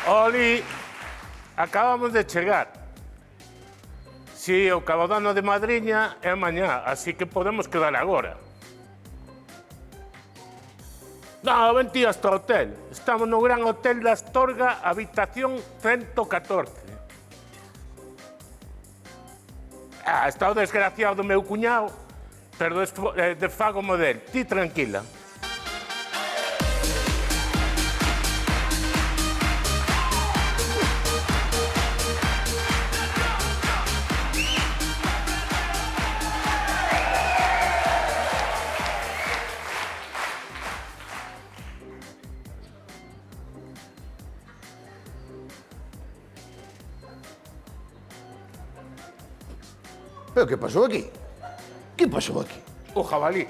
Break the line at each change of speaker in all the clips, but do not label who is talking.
Oli, acabamos de chegar. Si, o cabodano de madriña é mañá, así que podemos quedar agora. Non, ven ti hasta o hotel. Estamos no Gran Hotel da Astorga, habitación 114. Está o desgraciado do meu cuñado, pero desfago modelo. Ti tranquila.
¿Pero qué pasó aquí? ¿Qué pasó aquí?
O jabalí.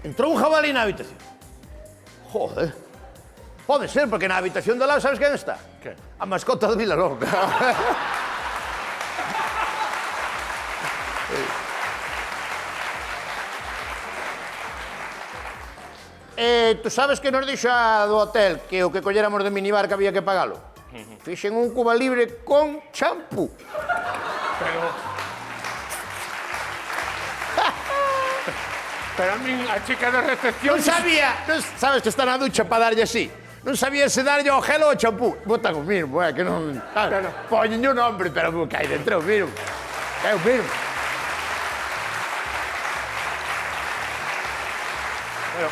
Entró un jabalí na habitación. Joder. Pode ser, porque na habitación de lado sabes quen está?
Que?
A mascota de Vilalonga. Tú sabes que nos dixo a do hotel que o que colléramos de minibar que había que pagalo? Fixen un Cuba Libre con champú.
Pero a min, a chica de recepción...
Non sabía, sabes que está na ducha para darlle así. Non sabía se darlle ao gel ou ao champú. Botan o mismo, que non... Poñen o nombre, pero que hai dentro o mismo. É o mismo.
Pero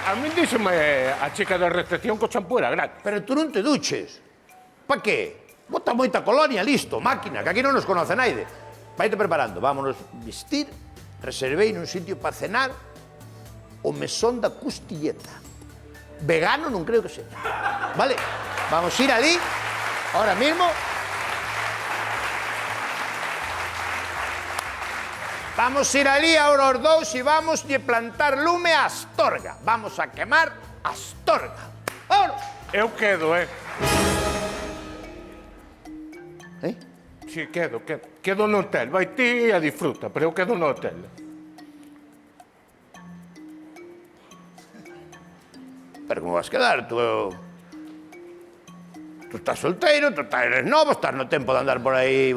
a min díxeme a chica de recepción que o champú era gratis.
Pero tú non te duches. Pa qué? Bota moita colonia, listo, máquina, que aquí non nos conoce naide. Vaite preparando, vámonos vestir. Reservei nun sitio para cenar o mesón da Costilleta. Vegano non creo que sea. Vale, vamos a ir ali, ahora mismo. Vamos a ir ali ahora os dous e vamos a plantar lume a Astorga. Vamos a quemar Astorga. Vámonos.
Eu quedo,
¿Eh?
Si, quedo. Quedo no hotel. Vai ti e a disfruta, pero eu quedo no hotel.
Pero como vas a quedar? Tú estás solteiro, tú eres novo, estás no tempo de andar por aí...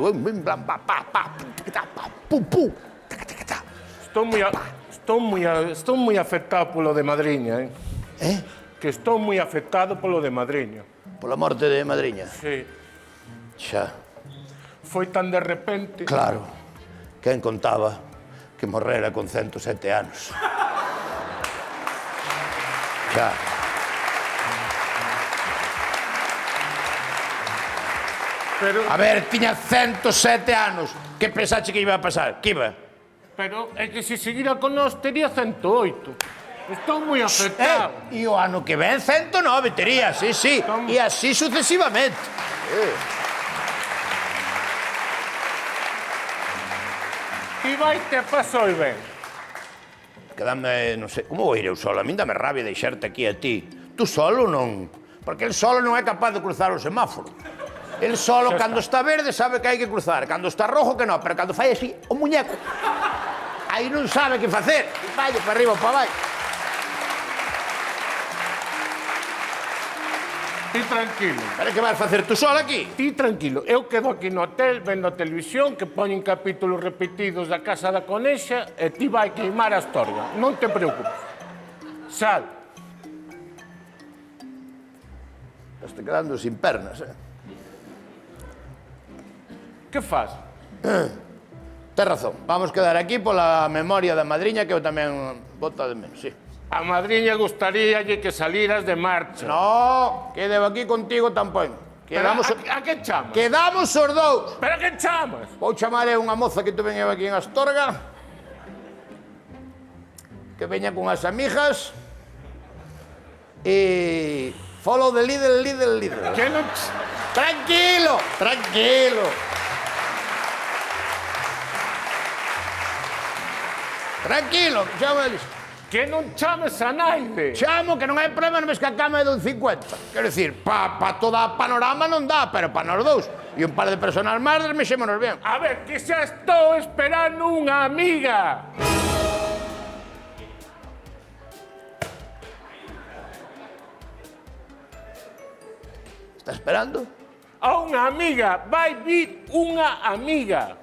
Estou moi afectado polo de madriña, Que estou moi afectado polo de madriña.
Pola morte de madriña?
Sí.
Xa.
Foi tan de repente...
Claro. Quen contaba que morrera con 107 anos? Xa.
Pero...
A ver, tiña 107 anos. Que pensache que iba a pasar? Que iba?
Pero é que se seguira con nós tería 108. Estou moi afectado.
E o ano que ven 109 tería, sí, sí. E así sucesivamente.
E vai te pasou ben.
Quedame, non sei, como vou ir eu solo? A min dame rabia deixarte aquí a ti. Tú solo non... Porque el solo non é capaz de cruzar o semáforo. El solo, cando está verde, sabe que hai que cruzar. Cando está rojo, que non. Pero cando fai así, o muñeco, aí non sabe que facer. Vai para arriba ou para baixo.
Ti tranquilo.
Pero que vas facer tú solo aquí?
Ti tranquilo. Eu quedo aquí no hotel, vendo a televisión, que poñen capítulos repetidos da Casa da Conexa, e ti vai queimar a Astorga. Non te preocupes. Sal.
Estás quedando sin pernas,
Que faz?
Tes razón. Vamos quedar aquí pola memoria da madriña, que eu tamén bota de menos, sí.
A madriña gustaríalle que salieras de marcha.
No, quedo aquí contigo tampón. Quedamos,
A que chamas?
quedamos os dous.
Pero a que chamas?
Vou chamar a unha moza que tu veñeu aquí en Astorga, que veña con as amigas, e follow the leader, leader, leader.
Que non...
Tranquilo, tranquilo. Tranquilo, que chamo eles.
Que non chames a naide.
Chamo, que non hai problema, non ves que a cama é dun 50. Quero dicir, pa toda a panorama non dá, pero pa nós dous. E un par de personas máis, mexémonos ben.
A ver, que xa estou esperando unha amiga.
Está esperando?
A unha amiga. Vai vir unha amiga.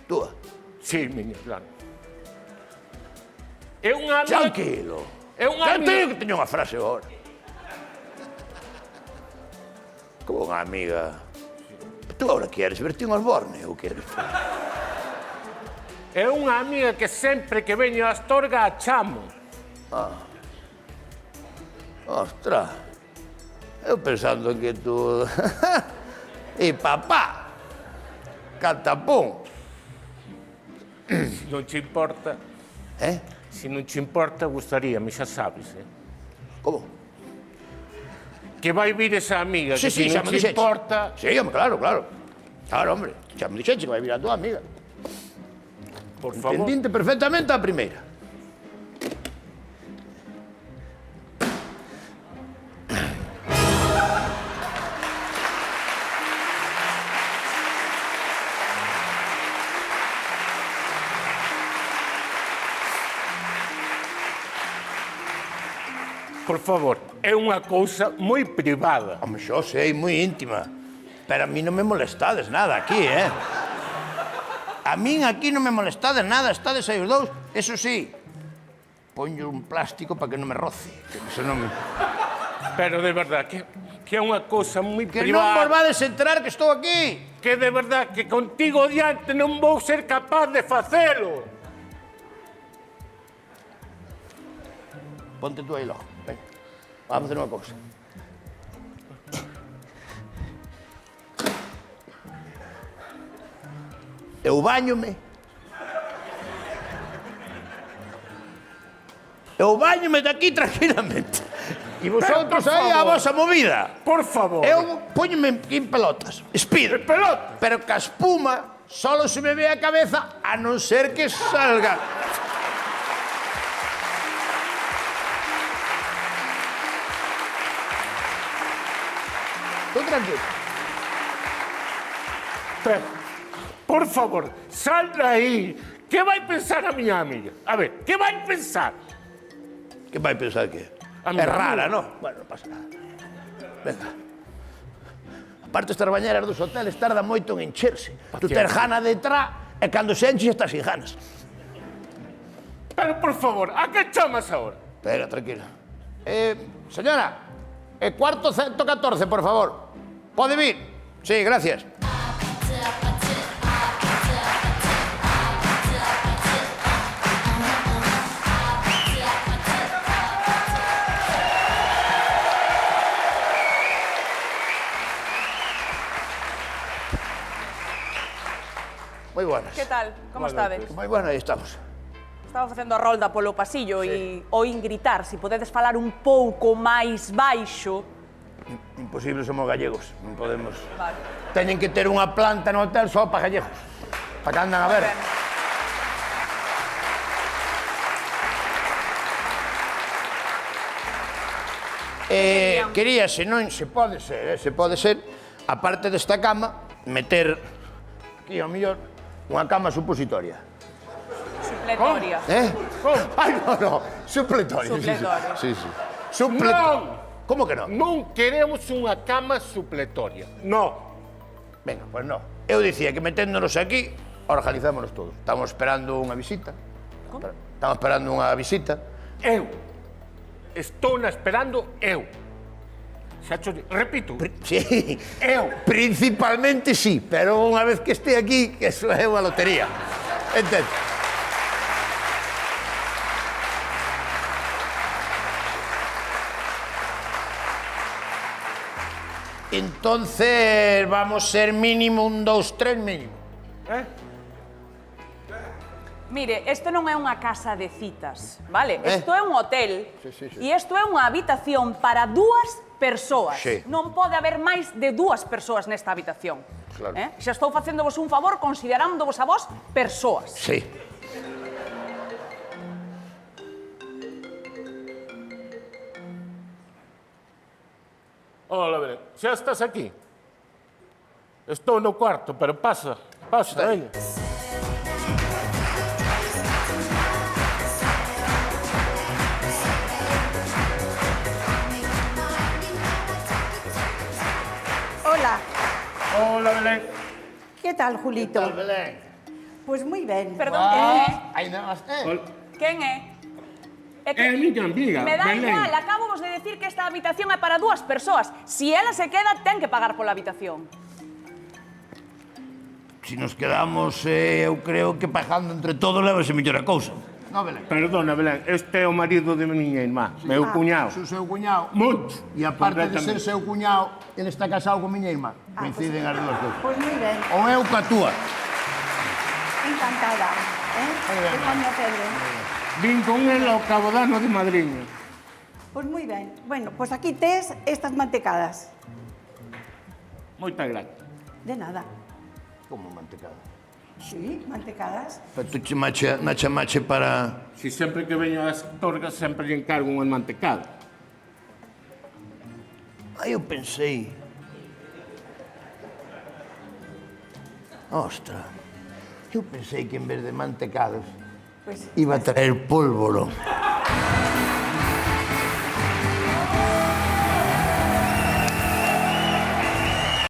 Túa.
Sí, miña, claro. É unha amiga...
Tranquilo.
É unha
Eu teño
amiga...
que teño unha frase agora. Como unha amiga. Tú agora queres verti unhas borne ou queres?
É unha amiga que sempre que veño a Astorga a chamo.
Ostras. Eu pensando en que tú... E papá. Catapún.
Se non te importa... Se non te importa, gustaríame, xa sabes,
Como?
Que vai vir esa amiga,
Sí,
que
sí,
se
xa
non
me
te
dixeches.
importa...
Sí, hombre, claro, claro. Claro, hombre. Xa me dixeches que vai vir a tua amiga.
Por favor.
Entendinte perfectamente a primeira.
Por favor, é unha cousa moi privada.
Home, xo sei, moi íntima. Pero a mí non me molestades nada aquí, A min aquí non me molestades nada, estades aí os dous. Eso sí, poño un plástico para que non me roce. Que senón...
Pero de verdad, que é unha cousa moi
Que non vos
privada.
vades enterar que estou aquí.
Que de verdad, que contigo diante non vou ser capaz de facelo.
Ponte tú aí logo. Ven. Vamos a facer unha cousa. Eu bañome. Eu bañome daqui tranquilamente. E vosotros
por
aí a
favor.
vosa movida.
Por favor.
Eu póñome en pelotas. Speed.
Pelota.
Pero que a espuma solo se me ve a cabeza a non ser que salga. Tú tranquilo.
Pero, por favor, sal de aí. Que vai pensar a miña amiga? A ver, que vai pensar?
Que vai pensar que
A mí
é
non.
rara, non? Bueno, non pasa nada. Venga. Aparte, estas bañeras dos hoteles tardan moito en encherse. Tú ter gana detrás e cando se enche estás sin ganas.
Pero, por favor, a que chamas ahora?
Espera, tranquila. Señora, cuarto 114, por favor. Pode vir? Sí, gracias. Moi buenas.
Que tal? Como estades?
Moi buenas, aí estamos.
Estaba facendo a rolda polo pasillo e oín gritar, se podedes falar un pouco máis baixo.
Imposible, somos gallegos, non podemos...
Vale.
Teñen que ter unha planta no hotel só para gallegos. Para que andan a ver.
Ben.
Quería, se non se pode ser, aparte desta cama, meter aquí ao mellor unha cama supositoria.
Supletoria.
Como?
Ai, no, supletoria.
Supletoria.
Sí.
Non!
Como que non?
Non queremos unha cama supletoria. No.
Venga, pues no. Eu dicía que meténdonos aquí, organizámonos todos. Estamos esperando unha visita.
Como?
Estamos esperando unha visita.
Eu. Estou na esperando eu. Xa cho digo. Repito.
Sí,
Eu.
principalmente sí, pero unha vez que este aquí, que eso é unha lotería. Entende? Entonces vamos ser mínimo 1, 2, 3 mínimo.
Mire, isto non é unha casa de citas, vale? Isto é un hotel
Sí.
e isto é unha habitación para 2 persoas.
Sí.
Non pode haber máis de 2 persoas nesta habitación.
Claro.
Xa estou facéndovos un favor considerándovos a vos persoas.
Sí.
Hola, Belén. Xa estás aquí? Estou no cuarto, pero pasa, veña.
Hola,
Hola, Belén.
¿qué tal, Julito?
Belén?
Pues muy bien.
Perdón, quen é?
Aí nada más.
Hola.
Quen é? É
É a miña amiga,
me dá
Belén.
igual, acabo vos de decir que esta habitación é para 2 persoas. Si ela se queda, ten que pagar pola habitación.
Si nos quedamos, eu creo que pagando entre todos levase mellor a cousa. No, Belén?
Perdona, Belén, este é o marido de miña irmá, meu cuñado.
Su seu cuñado.
Mucho.
E aparte de ser
Completamente.
seu cuñado, ele está casado con miña irmá. Coinciden as dúas cousas.
Pues muy bien,
Ou eu ca túa.
encantada. De conocerle.
Vin con el ao cabodano de madriña.
Pues muy bien. Bueno, pues aquí tes estas mantecadas.
Moitas gracias.
De nada.
Como mantecada.
Sí, mantecadas.
Pero tú chamache para...
Si sempre que veño ás torgas, sempre lle encargo un mantecado.
Aí eu pensei... Ostra, eu pensei que en vez de mantecados
Pues
iba a traer pólvoro.